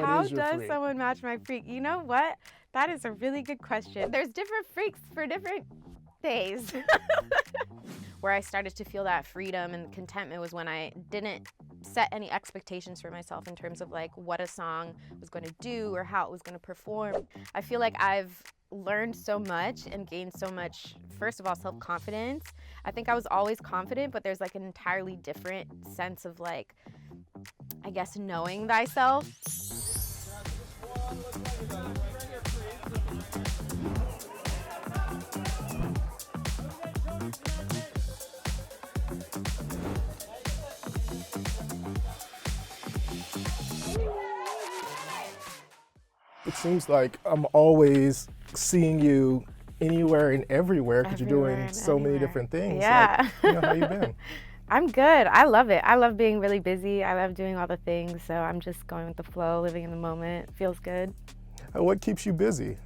How is your does freak? someone match my freak? You know what? That is a really good question. There's different freaks for different days. Where I started to feel that freedom and contentment was when I didn't set any expectations for myself in terms of like what a song was going to do or how it was going to perform. I feel like I've learned so much and gained so much, first of all, self-confidence. I think I was always confident, but there's like an entirely different sense of like, I guess, knowing thyself. It seems like I'm always seeing you anywhere and everywhere because you're doing so many different things. Yeah. Like, how you been? I'm good. I love it. I love being really busy. I love doing all the things. So I'm just going with the flow, living in the moment. Feels good. What keeps you busy?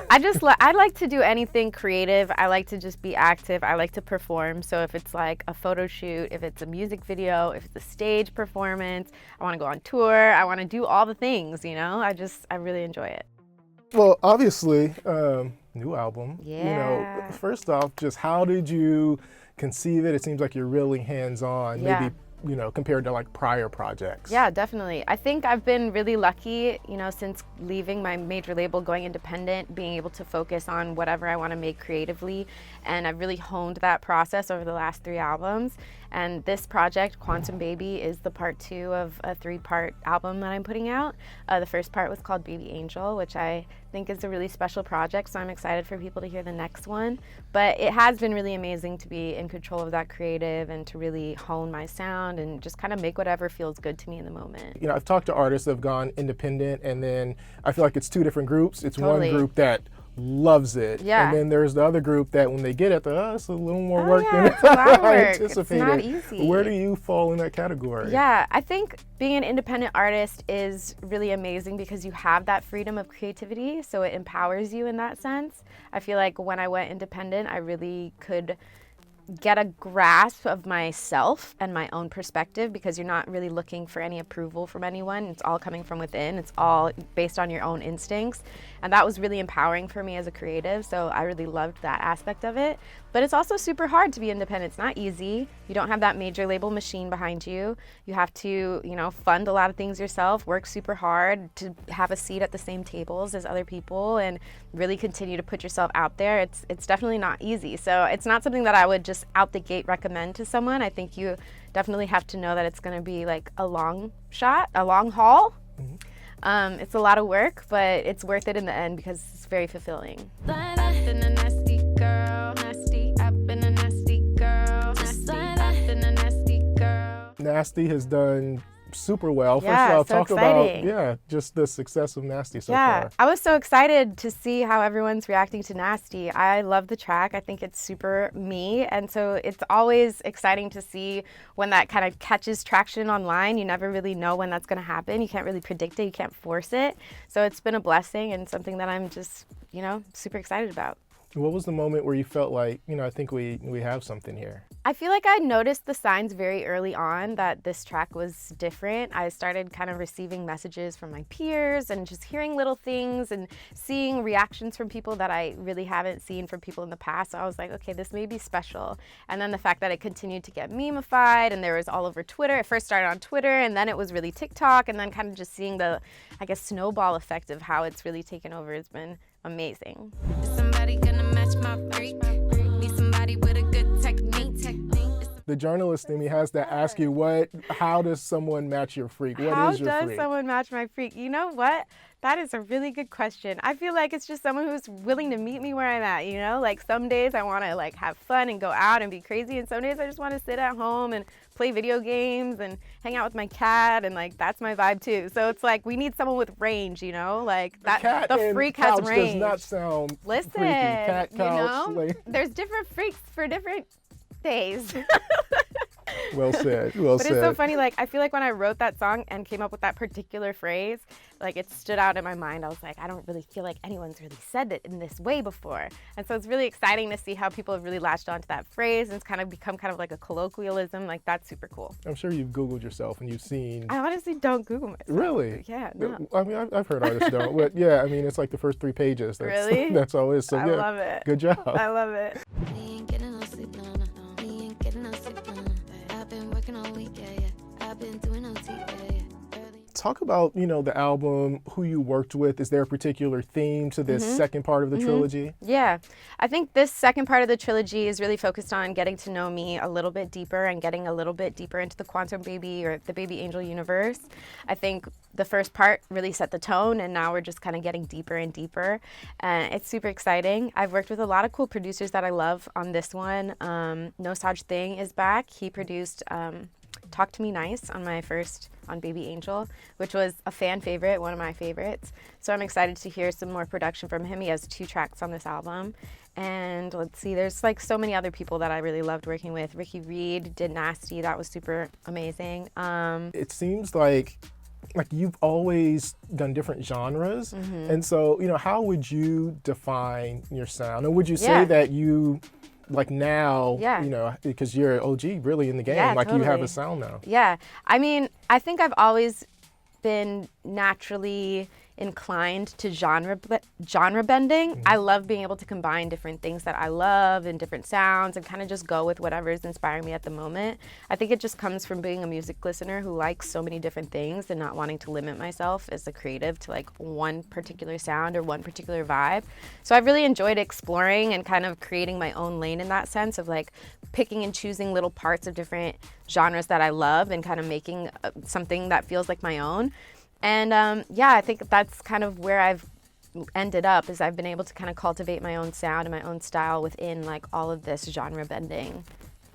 I like to do anything creative. I like to just be active. I like to perform. So if it's like a photo shoot, if it's a music video, if it's a stage performance, I want to go on tour. I want to do all the things, you know? I really enjoy it. Well, obviously, new album. Yeah. First off, just how did you conceive it? It seems like you're really hands-on, Yeah. maybe, compared to like prior projects. Yeah, definitely. I think I've been really lucky, since leaving my major label, going independent, being able to focus on whatever I want to make creatively. And I've really honed that process over the last 3 albums. And this project, Quantum Baby, is the part 2 of a 3-part album that I'm putting out. The first part was called Baby Angel, which I think is a really special project, so I'm excited for people to hear the next one. But it has been really amazing to be in control of that creative and to really hone my sound and just kind of make whatever feels good to me in the moment. I've talked to artists that have gone independent, and then I feel like it's 2 different groups. It's Totally. one group that loves it, Yeah. and then there's the other group that when they get it, it's a little more work yeah, than it's a lot of I work. anticipated. It's not easy. Where do you fall in that category? Yeah, I think being an independent artist is really amazing because you have that freedom of creativity, so it empowers you in that sense. I feel like when I went independent, I really could get a grasp of myself and my own perspective because you're not really looking for any approval from anyone. It's all coming from within. It's all based on your own instincts. And that was really empowering for me as a creative, so I really loved that aspect of it. But it's also super hard to be independent. It's not easy. You don't have that major label machine behind you. You have to, fund a lot of things yourself, work super hard to have a seat at the same tables as other people and really continue to put yourself out there. It's definitely not easy. So it's not something that I would just out the gate recommend to someone. I think you definitely have to know that it's going to be like a long shot, a long haul. Mm-hmm. It's a lot of work, but it's worth it in the end because it's very fulfilling. Nasty has done super well. Yeah, First of all, so talk exciting. about just the success of Nasty so far. I was so excited to see how everyone's reacting to Nasty. I love the track. I think it's super me, and so it's always exciting to see when that kind of catches traction online. You never really know when that's going to happen. You can't really predict it. You can't force it. So it's been a blessing and something that I'm just, super excited about. What was the moment where you felt like, I think we have something here? I feel like I noticed the signs very early on that this track was different. I started kind of receiving messages from my peers and just hearing little things and seeing reactions from people that I really haven't seen from people in the past. So I was like, okay, this may be special. And then the fact that it continued to get meme-ified and there was all over Twitter. It first started on Twitter and then it was really TikTok, and then kind of just seeing the, snowball effect of how it's really taken over has been amazing. Is somebody gonna match my freak? Need somebody with a good technique. The journalist in me has to ask you, how does someone match your freak? What How is your does freak? someone match my freak? You know what? That is a really good question. I feel like it's just someone who's willing to meet me where I'm at, Like some days I want to have fun and go out and be crazy, and some days I just want to sit at home and play video games and hang out with my cat, and that's my vibe too. So it's like we need someone with range, that the freak has range. Does not sound Listen, freaky. Cat, couch, there's different freaks for different days. Well said. Well But said. it's so funny, like, I feel like when I wrote that song and came up with that particular phrase, like, it stood out in my mind. I was like, I don't really feel like anyone's really said it in this way before. And so it's really exciting to see how people have really latched onto that phrase, and it's kind of become kind of like a colloquialism. Like, that's super cool. I'm sure you've Googled yourself and you've seen. I honestly don't Google myself. Really? Yeah, no. I mean, I've heard artists don't, but yeah, I mean, it's like the first 3 pages. That's, Really? That's all it is. So I yeah, love it. good job. I love it. We ain't getting no sleep, no, no. We ain't getting no sleep, no, no. I've been working all week, yeah, yeah. I've been doing OT, yeah, yeah. Early. Talk about, the album, who you worked with. Is there a particular theme to this second part of the trilogy? Yeah, I think this second part of the trilogy is really focused on getting to know me a little bit deeper and getting a little bit deeper into the Quantum Baby or the Baby Angel universe. I think the first part really set the tone, and now we're just kind of getting deeper and deeper. And it's super exciting. I've worked with a lot of cool producers that I love on this one. No Such Thing is back. He produced Talk to Me Nice on Baby Angel, which was a fan favorite, one of my favorites. So I'm excited to hear some more production from him. He has 2 tracks on this album. And let's see, there's like so many other people that I really loved working with. Ricky Reed did Nasty, that was super amazing. It seems like you've always done different genres. And so, how would you define your sound? And would you say that you, like now, because you're an OG really in the game, like you have a sound now? Yeah, I mean, I think I've always been naturally inclined to genre bending. I love being able to combine different things that I love and different sounds and kind of just go with whatever is inspiring me at the moment. I think it just comes from being a music listener who likes so many different things and not wanting to limit myself as a creative to like one particular sound or one particular vibe. So I've really enjoyed exploring and kind of creating my own lane in that sense of like picking and choosing little parts of different genres that I love and kind of making something that feels like my own. And I think that's kind of where I've ended up, is I've been able to kind of cultivate my own sound and my own style within like all of this genre bending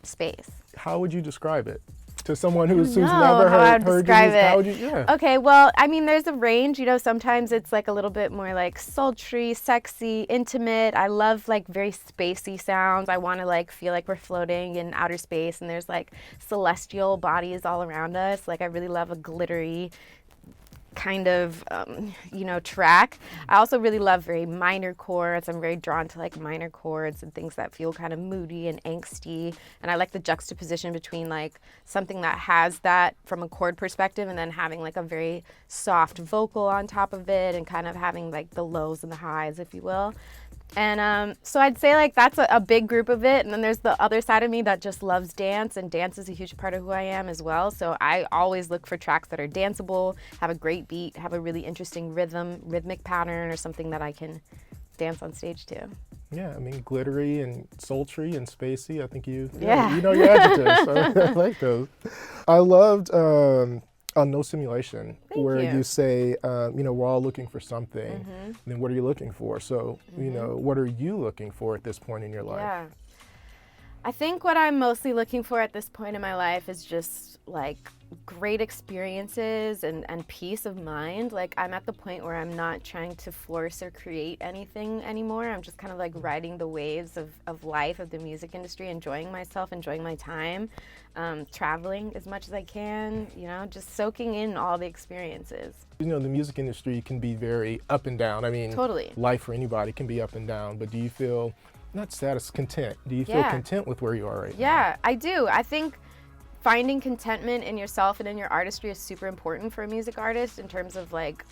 space. How would you describe it to someone who's No, never how I'd heard describe you? How would it. you? Yeah. Okay, well, I mean, there's a range. Sometimes it's like a little bit more like sultry, sexy, intimate. I love like very spacey sounds. I want to like feel like we're floating in outer space and there's like celestial bodies all around us. Like I really love a glittery kind of track. I also really love very minor chords. I'm very drawn to like minor chords and things that feel kind of moody and angsty, and I like the juxtaposition between like something that has that from a chord perspective and then having like a very soft vocal on top of it and kind of having like the lows and the highs, if you will. And so I'd say like that's a big group of it. And then there's the other side of me that just loves dance, and dance is a huge part of who I am as well. So I always look for tracks that are danceable, have a great beat, have a really interesting rhythmic pattern, or something that I can dance on stage to. Yeah, I mean, glittery and sultry and spacey. I think you Yeah. you know your adjectives. So I like those. I loved on No Simulation, Thank where you. you say, we're all looking for something. And then what are you looking for? So, what are you looking for at this point in your life? Yeah. I think what I'm mostly looking for at this point in my life is just like great experiences and peace of mind. Like I'm at the point where I'm not trying to force or create anything anymore. I'm just kind of like riding the waves of life, of the music industry, enjoying myself, enjoying my time, traveling as much as I can, just soaking in all the experiences. The music industry can be very up and down. I mean, Totally. life for anybody can be up and down, but do you feel, not content? Do you feel Yeah. content with where you are right now? Yeah, I do. I think finding contentment in yourself and in your artistry is super important for a music artist in terms of like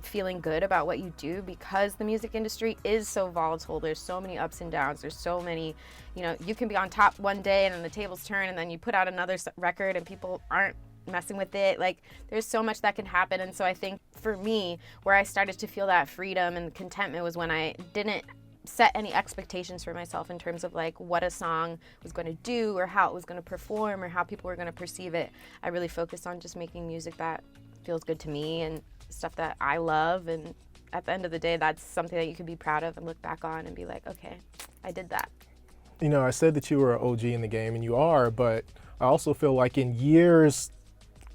feeling good about what you do, because the music industry is so volatile. There's so many ups and downs. There's so many, you can be on top one day and then the tables turn and then you put out another record and people aren't messing with it. Like there's so much that can happen. And so I think for me, where I started to feel that freedom and contentment was when I didn't set any expectations for myself in terms of like what a song was going to do or how it was going to perform or how people were going to perceive it. I really focused on just making music that feels good to me and stuff that I love, and at the end of the day that's something that you can be proud of and look back on and be like, okay, I did that. I said that you were an OG in the game, and you are, but I also feel like in years,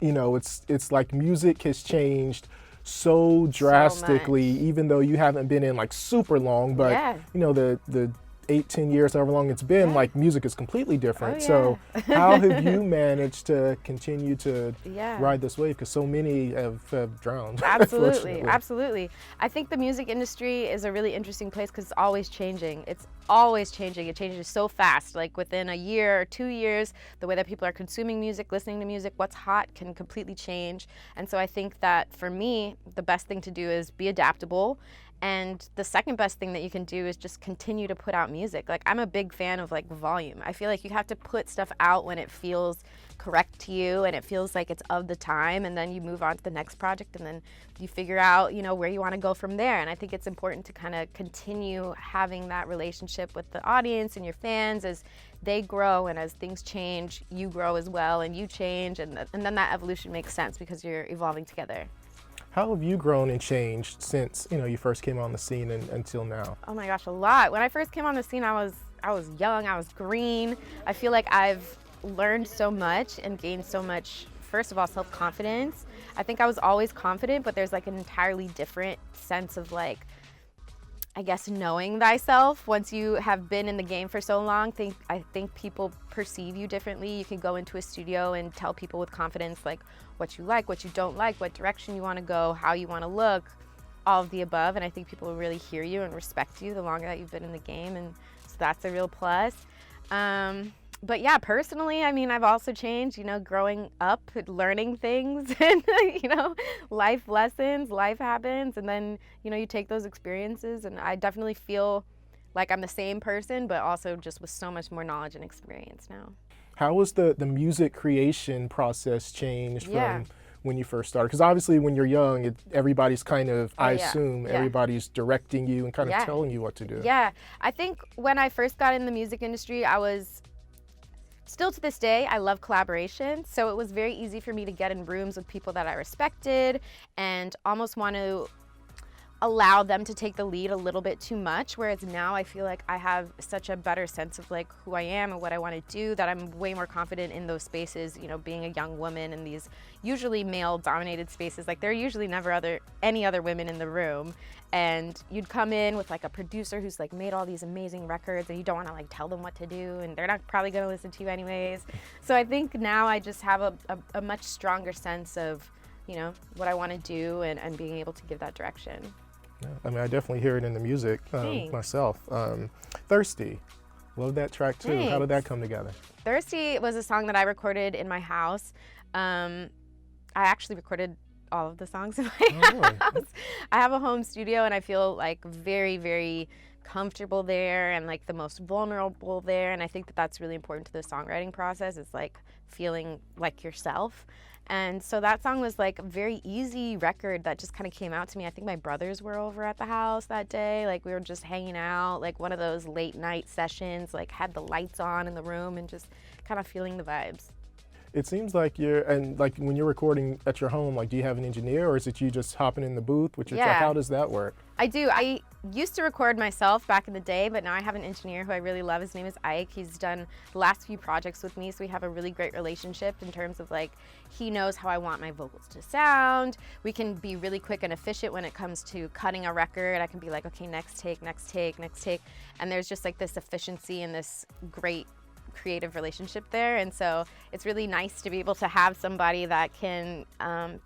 it's like music has changed so drastically, even though you haven't been in like super long, but Yeah. the 8-10 years, however long it's been, like music is completely different. Oh, yeah. So how have you managed to continue to Yeah. ride this wave? Because so many have drowned. Absolutely, unfortunately. absolutely. I think the music industry is a really interesting place because it's always changing. It's always changing. It changes so fast. Like within a year or 2 years, the way that people are consuming music, listening to music, what's hot can completely change. And so I think that for me, the best thing to do is be adaptable. And the second best thing that you can do is just continue to put out music. Like I'm a big fan of like volume. I feel like you have to put stuff out when it feels correct to you and it feels like it's of the time, and then you move on to the next project and then you figure out, you know, where you want to go from there. And I think it's important to kind of continue having that relationship with the audience and your fans as they grow, and as things change, you grow as well and you change, and then that evolution makes sense because you're evolving together. How have you grown and changed since, you know, you first came on the scene and until now? Oh my gosh, a lot. When I first came on the scene, I was young, I was green. I feel like I've learned so much and gained so much, first of all, self-confidence. I think I was always confident, but there's like an entirely different sense of like, I guess, knowing thyself once you have been in the game for so long. I think people perceive you differently. You can go into a studio and tell people with confidence like what you like, what you don't like, what direction you want to go, how you want to look, all of the above. And I think people will really hear you and respect you the longer that you've been in the game, and so that's a real plus. But yeah, personally, I mean, I've also changed, you know, growing up, learning things and, you know, life lessons, life happens. And then, you know, you take those experiences, and I definitely feel like I'm the same person, but also just with so much more knowledge and experience now. How was the music creation process changed Yeah. from when you first started? Because obviously when you're young, everybody's kind of, I yeah. assume, Yeah. everybody's directing you and kind of Yeah. telling you what to do. Yeah, I think when I first got in the music industry, I was, still to this day, I love collaboration. So it was very easy for me to get in rooms with people that I respected and almost want to allow them to take the lead a little bit too much. Whereas now I feel like I have such a better sense of like who I am and what I want to do, that I'm way more confident in those spaces, you know, being a young woman in these usually male dominated spaces. Like there are usually never any other women in the room. And you'd come in with like a producer who's like made all these amazing records, and you don't want to like tell them what to do, and they're not probably going to listen to you anyways. So I think now I just have a much stronger sense of, you know, what I want to do and being able to give that direction. Yeah, I mean, I definitely hear it in the music Thanks. myself. Thirsty, love that track too. How did that come together? Thirsty was a song that I recorded in my house. I actually recorded all of the songs in my house. I have a home studio, and I feel like very, very comfortable there and like the most vulnerable there. And I think that that's really important to the songwriting process. It's like feeling like yourself. And so that song was like a very easy record that just kind of came out to me. I think my brothers were over at the house that day. Like we were just hanging out, like one of those late night sessions, like had the lights on in the room and just kind of feeling the vibes. It seems like like when you're recording at your home, like do you have an engineer, or is it you just hopping in the booth with your track? How does that work? I do. I used to record myself back in the day, but now I have an engineer who I really love. His name is Ike. He's done the last few projects with me, so we have a really great relationship in terms of like, he knows how I want my vocals to sound. We can be really quick and efficient when it comes to cutting a record. I can be like, okay, next take, next take, next take. And there's just like this efficiency and this great creative relationship there. And so it's really nice to be able to have somebody that can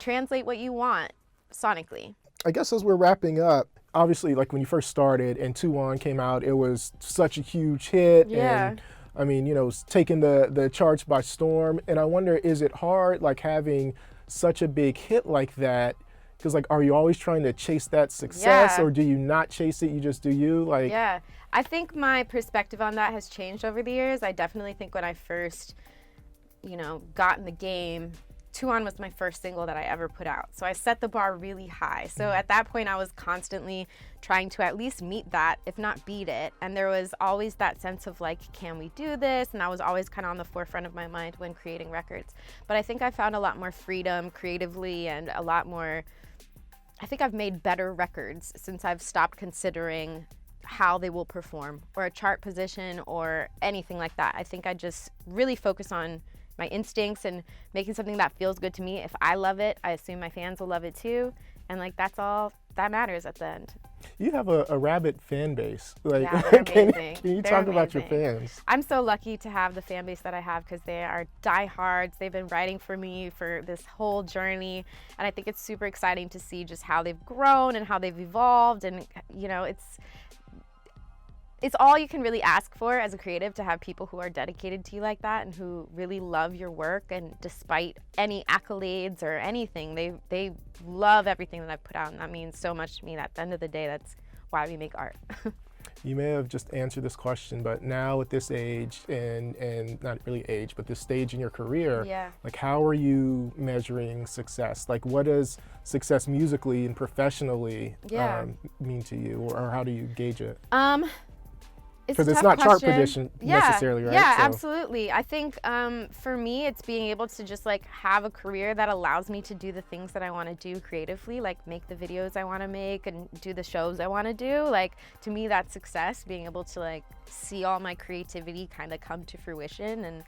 translate what you want sonically. I guess as we're wrapping up, obviously like when you first started and 2 On came out, it was such a huge hit. Yeah. And I mean, you know, it's taking the charts by storm. And I wonder, is it hard like having such a big hit like that? Because like, are you always trying to chase that success, or do you not chase it? You just do you? Like, yeah, I think my perspective on that has changed over the years. I definitely think when I first, you know, got in the game, 2 On was my first single that I ever put out. So I set the bar really high. So at that point, I was constantly trying to at least meet that, if not beat it. And there was always that sense of like, can we do this? And that was always kind of on the forefront of my mind when creating records. But I think I found a lot more freedom creatively and a lot more, I think I've made better records since I've stopped considering how they will perform or a chart position or anything like that. I think I just really focus on my instincts and making something that feels good to me. If I love it, I assume my fans will love it too. And like, that's all that matters at the end. You have a rabid fan base. Like, Yeah, they're can amazing. you They're talk about your amazing. fans? I'm so lucky to have the fan base that I have because they are diehards. They've been writing for me for this whole journey, and I think it's super exciting to see just how they've grown and how they've evolved. And you know, it's all you can really ask for as a creative, to have people who are dedicated to you like that and who really love your work, and despite any accolades or anything, they love everything that I've put out, and that means so much to me. At the end of the day, that's why we make art. You may have just answered this question, but now at this age, and not really age, but this stage in your career, Yeah. like, how are you measuring success? Like, what does success musically and professionally Yeah. mean to you, or how do you gauge it? It's Because a it's tough not chart question. position necessarily, right? Yeah, So- absolutely. I think for me, it's being able to just like have a career that allows me to do the things that I want to do creatively, like make the videos I want to make and do the shows I want to do. Like, to me, that's success, being able to like see all my creativity kind of come to fruition,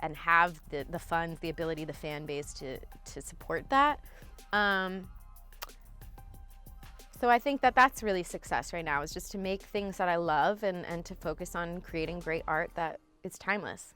and have the funds, the ability, the fan base to support that. So I think that that's really success right now, is just to make things that I love, and to focus on creating great art that is timeless.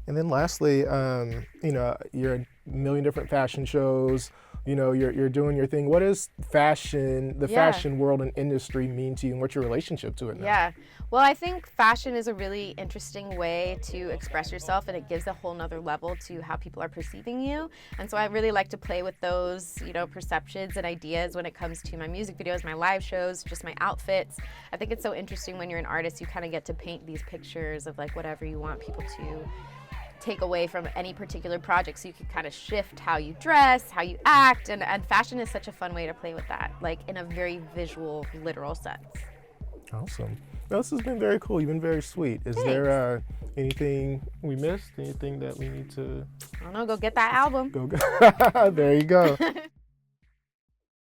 And then lastly, you know, you're in a million different fashion shows. You know, you're doing your thing. What does fashion, the Yeah. fashion world and industry mean to you, and what's your relationship to it now? Yeah. Well, I think fashion is a really interesting way to express yourself, and it gives a whole nother level to how people are perceiving you. And so I really like to play with those, you know, perceptions and ideas when it comes to my music videos, my live shows, just my outfits. I think it's so interesting when you're an artist, you kind of get to paint these pictures of like whatever you want people to take away from any particular project, so you can kind of shift how you dress, how you act, and fashion is such a fun way to play with that, like in a very visual, literal sense. Awesome. Well, this has been very cool. You've been very sweet. Is Thanks. there anything we missed? Anything that we need to I don't know, go get that album. go? There you go.